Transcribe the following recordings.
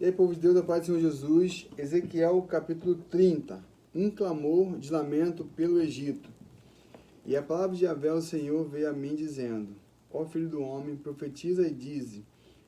E aí, povo de Deus, a paz do Senhor Jesus, Ezequiel capítulo 30, um clamor de lamento pelo Egito. E a palavra de Yahvé, o Senhor, veio a mim dizendo: Ó filho do homem, profetiza e dize: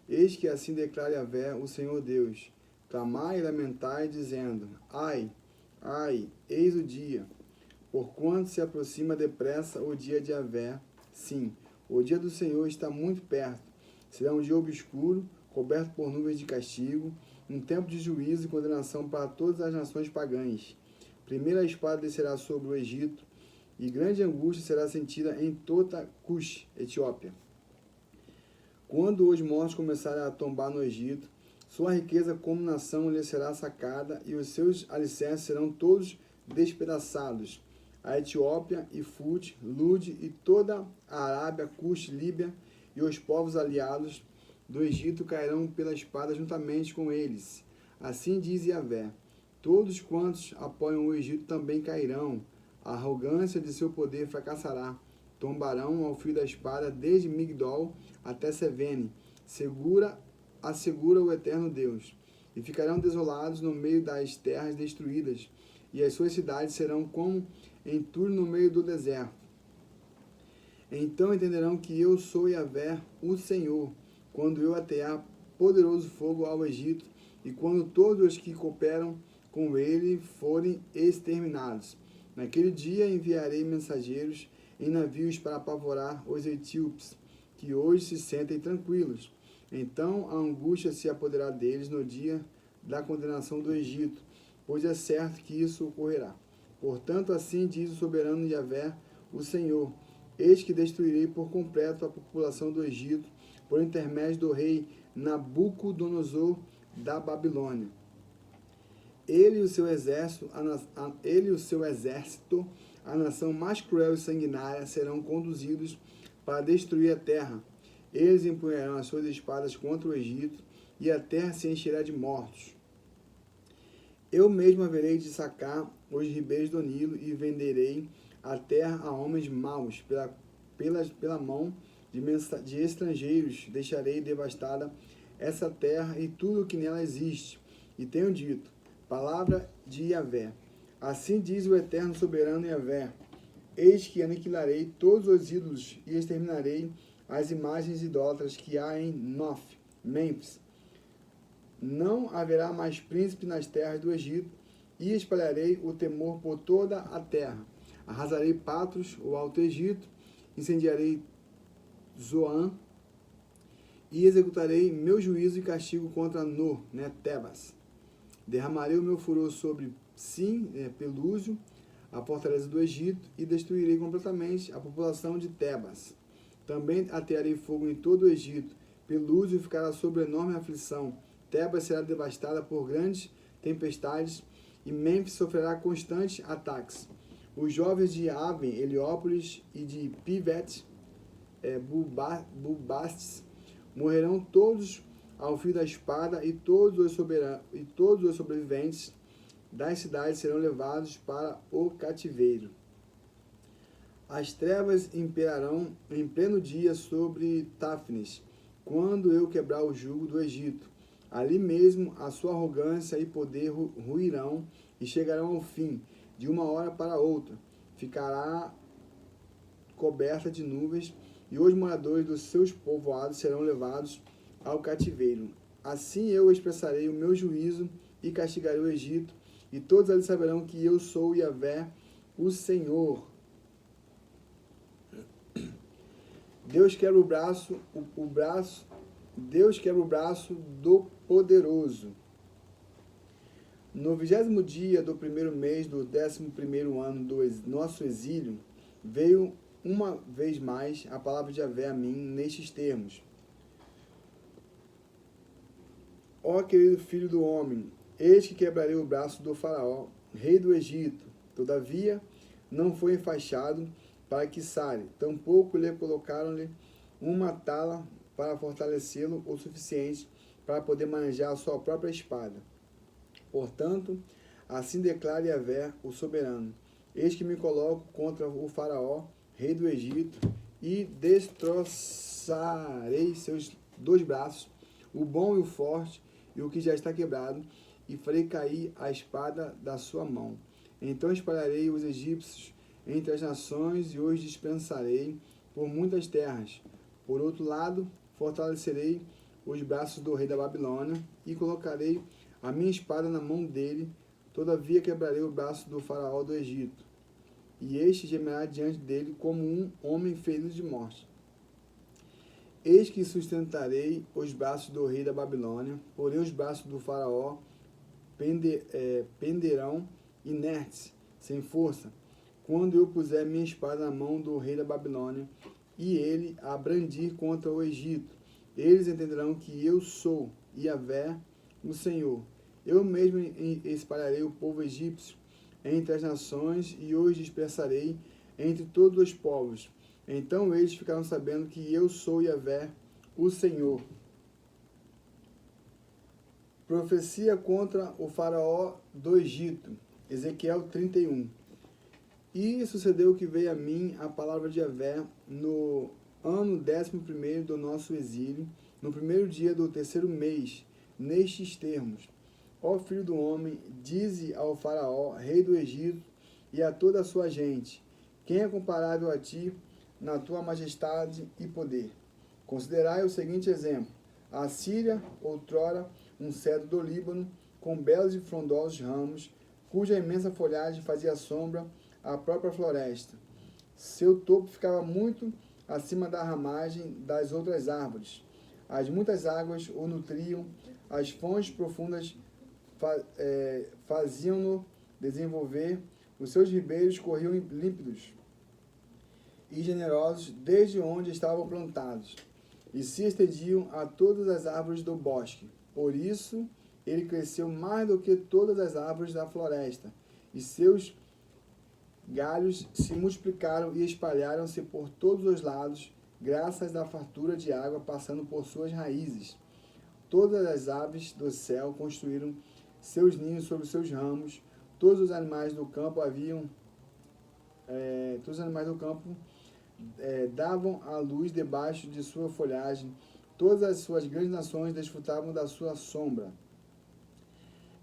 Eis que assim declara Yahvé, o Senhor Deus: Clamai e lamentai, dizendo: Ai, ai, eis o dia, porquanto se aproxima depressa o dia de Yahvé. Sim, o dia do Senhor está muito perto. Será um dia obscuro, coberto por nuvens de castigo, um tempo de juízo e condenação para todas as nações pagãs. Primeiro a espada descerá sobre o Egito, e grande angústia será sentida em toda Cush, Etiópia. Quando os mortos começarem a tombar no Egito, sua riqueza como nação lhe será sacada, e os seus alicerces serão todos despedaçados. A Etiópia, e Fut, Lud e toda a Arábia, Cush, Líbia e os povos aliados do Egito cairão pela espada juntamente com eles. Assim diz Yahvé: todos quantos apoiam o Egito também cairão. A arrogância de seu poder fracassará. Tombarão ao fio da espada desde Migdol até Sevene. Assegura o eterno Deus. E ficarão desolados no meio das terras destruídas, e as suas cidades serão como entulho no meio do deserto. Então entenderão que eu sou Yahvé, o Senhor, quando eu atear poderoso fogo ao Egito, e quando todos os que cooperam com ele forem exterminados. Naquele dia enviarei mensageiros em navios para apavorar os etíopes, que hoje se sentem tranquilos. Então a angústia se apoderará deles no dia da condenação do Egito, pois é certo que isso ocorrerá. Portanto, assim diz o soberano Yahvé, o Senhor: eis que destruirei por completo a população do Egito, por intermédio do rei Nabucodonosor da Babilônia. Ele e o seu exército, a nação mais cruel e sanguinária, serão conduzidos para destruir a terra. Eles empunharão as suas espadas contra o Egito, e a terra se encherá de mortos. Eu mesmo haverei de sacar os ribeiros do Nilo, e venderei a terra a homens maus, pela mão de estrangeiros. Deixarei devastada essa terra e tudo o que nela existe. E tenho dito: palavra de Yahvé. Assim diz o eterno soberano Yahvé: eis que aniquilarei todos os ídolos e exterminarei as imagens idólatras que há em Nof, Mênfis. Não haverá mais príncipe nas terras do Egito, e espalharei o temor por toda a terra. Arrasarei Patros, o Alto Egito, incendiarei Zoan, e executarei meu juízo e castigo contra No, Tebas. Derramarei o meu furor sobre Sim, Pelúsio, a fortaleza do Egito, e destruirei completamente a população de Tebas. Também atearei fogo em todo o Egito. Pelúsio ficará sob enorme aflição. Tebas será devastada por grandes tempestades, e Mênfis sofrerá constantes ataques. Os jovens de Aven, Heliópolis e de Pivet, Bubastes, morrerão todos ao fio da espada, e todos os sobreviventes das cidades serão levados para o cativeiro. As trevas imperarão em pleno dia sobre Táfnis, quando eu quebrar o jugo do Egito. Ali mesmo a sua arrogância e poder ruirão e chegarão ao fim. De uma hora para outra ficará coberta de nuvens, e os moradores dos seus povoados serão levados ao cativeiro. Assim eu expressarei o meu juízo e castigarei o Egito, e todos eles saberão que eu sou Yahvé, o Senhor. Deus quebra o braço do poderoso. No 20º dia do primeiro mês do 11º ano do nosso exílio, veio uma vez mais a palavra de Yahvé a mim nestes termos: ó querido filho do homem, eis que quebrarei o braço do faraó, rei do Egito. Todavia, não foi enfaixado para que sare, tampouco lhe colocaram-lhe uma tala para fortalecê-lo o suficiente para poder manejar a sua própria espada. Portanto, assim declara Yahvé, o soberano: eis que me coloco contra o faraó, rei do Egito, e destroçarei seus dois braços, o bom e o forte, e o que já está quebrado, e farei cair a espada da sua mão. Então espalharei os egípcios entre as nações e os dispersarei por muitas terras. Por outro lado, fortalecerei os braços do rei da Babilônia e colocarei a minha espada na mão dele. Todavia quebrarei o braço do faraó do Egito, e este gemerá diante dele como um homem ferido de morte. Eis que sustentarei os braços do rei da Babilônia, porém os braços do faraó penderão inertes, sem força, quando eu puser minha espada na mão do rei da Babilônia, e ele a brandir contra o Egito. Eles entenderão que eu sou Yahvé, o Senhor. Eu mesmo espalharei o povo egípcio entre as nações e os dispersarei entre todos os povos. Então eles ficarão sabendo que eu sou Yahvé, o Senhor. Profecia contra o faraó do Egito. Ezequiel 31. E sucedeu que veio a mim a palavra de Yahvé no ano 11º do nosso exílio, no primeiro dia do terceiro mês, nestes termos: Ó filho do homem, dize ao faraó, rei do Egito, e a toda a sua gente: quem é comparável a ti na tua majestade e poder? Considerai o seguinte exemplo: a Síria, outrora um cedro do Líbano, com belos e frondosos ramos, cuja imensa folhagem fazia sombra à própria floresta. Seu topo ficava muito acima da ramagem das outras árvores. As muitas águas o nutriam, as fontes profundas faziam-no desenvolver, os seus ribeiros corriam límpidos e generosos desde onde estavam plantados, e se estendiam a todas as árvores do bosque. Por isso, ele cresceu mais do que todas as árvores da floresta, e seus galhos se multiplicaram e espalharam-se por todos os lados, graças à fartura de água passando por suas raízes. Todas as aves do céu construíram seus ninhos sobre seus ramos, todos os animais do campo davam à luz debaixo de sua folhagem, todas as suas grandes nações desfrutavam da sua sombra.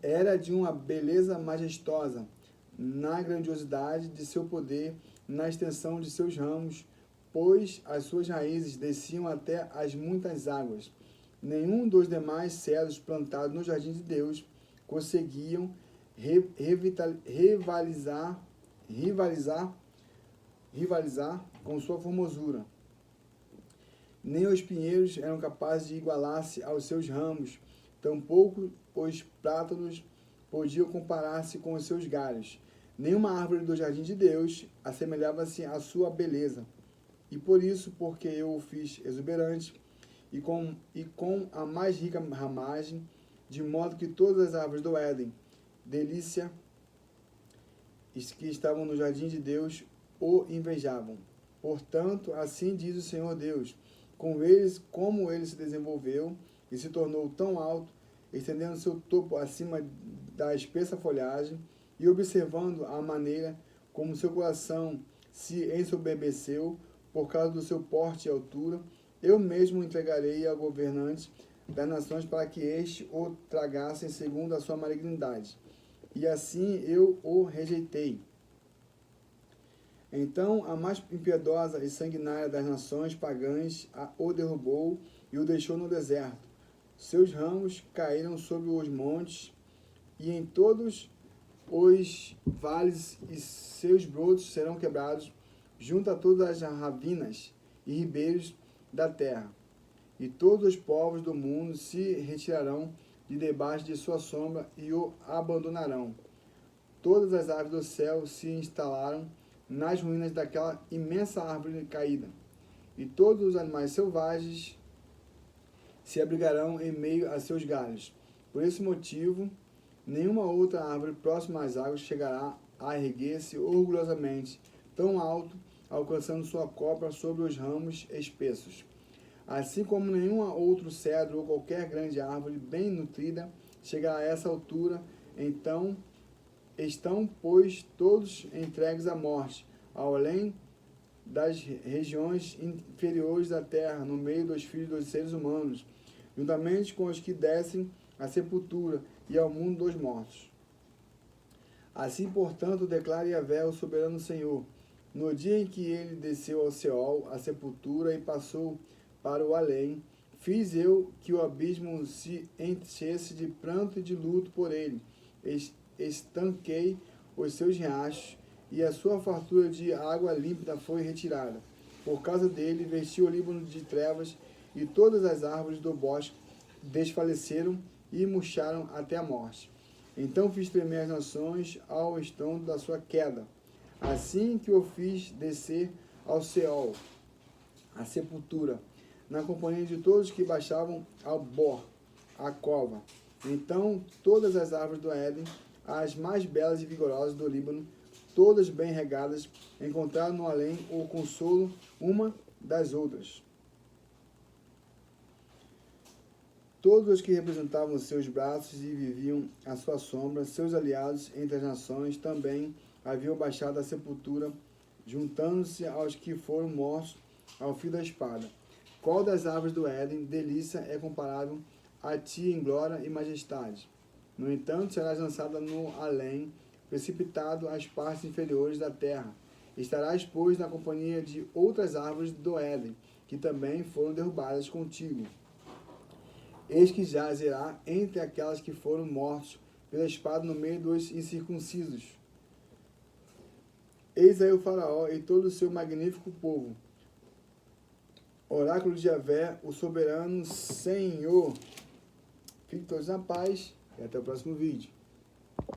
Era de uma beleza majestosa, na grandiosidade de seu poder, na extensão de seus ramos, pois as suas raízes desciam até as muitas águas. Nenhum dos demais cedros plantados no jardim de Deus conseguiam rivalizar com sua formosura. Nem os pinheiros eram capazes de igualar-se aos seus ramos, tampouco os plátanos podiam comparar-se com os seus galhos. Nenhuma árvore do jardim de Deus assemelhava-se à sua beleza. E por isso, porque eu o fiz exuberante e com a mais rica ramagem, de modo que todas as árvores do Éden, delícia, que estavam no jardim de Deus, o invejavam. Portanto, assim diz o Senhor Deus, como ele se desenvolveu e se tornou tão alto, estendendo seu topo acima da espessa folhagem, e observando a maneira como seu coração se ensoberbeceu por causa do seu porte e altura, eu mesmo o entregarei ao governante das nações para que este o tragassem segundo a sua malignidade. E assim eu o rejeitei. Então a mais impiedosa e sanguinária das nações pagãs o derrubou e o deixou no deserto. Seus ramos caíram sobre os montes e em todos os vales, e seus brotos serão quebrados junto a todas as ravinas e ribeiros da terra. E todos os povos do mundo se retirarão de debaixo de sua sombra e o abandonarão. Todas as aves do céu se instalaram nas ruínas daquela imensa árvore caída, e todos os animais selvagens se abrigarão em meio a seus galhos. Por esse motivo, nenhuma outra árvore próxima às águas chegará a erguer-se orgulhosamente tão alto, alcançando sua copa sobre os ramos espessos. Assim como nenhum outro cedro ou qualquer grande árvore bem nutrida chegará a essa altura, então estão, pois, todos entregues à morte, ao além das regiões inferiores da terra, no meio dos filhos dos seres humanos, juntamente com os que descem à sepultura e ao mundo dos mortos. Assim, portanto, declara Yahvé, o soberano Senhor, no dia em que ele desceu ao Seol, à sepultura, e passou para o além, fiz eu que o abismo se enchesse de pranto e de luto por ele. Estanquei os seus riachos, e a sua fartura de água límpida foi retirada. Por causa dele, vestiu o Líbano de trevas, e todas as árvores do bosque desfaleceram e murcharam até a morte. Então fiz tremer as nações ao estrondo da sua queda, assim que o fiz descer ao Seol, à sepultura, na companhia de todos que baixavam ao Bor, a cova. Então todas as árvores do Éden, as mais belas e vigorosas do Líbano, todas bem regadas, encontraram no além o consolo uma das outras. Todos os que representavam seus braços e viviam à sua sombra, seus aliados entre as nações, também haviam baixado à sepultura, juntando-se aos que foram mortos ao fio da espada. Qual das árvores do Éden, delícia, é comparável a ti em glória e majestade? No entanto, serás lançada no além, precipitado às partes inferiores da terra. Estarás, pois, na companhia de outras árvores do Éden, que também foram derrubadas contigo. Eis que jazerá entre aquelas que foram mortos pela espada no meio dos incircuncisos. Eis aí o faraó e todo o seu magnífico povo. Oráculo de Yahvé, o soberano Senhor. Fiquem todos na paz e até o próximo vídeo.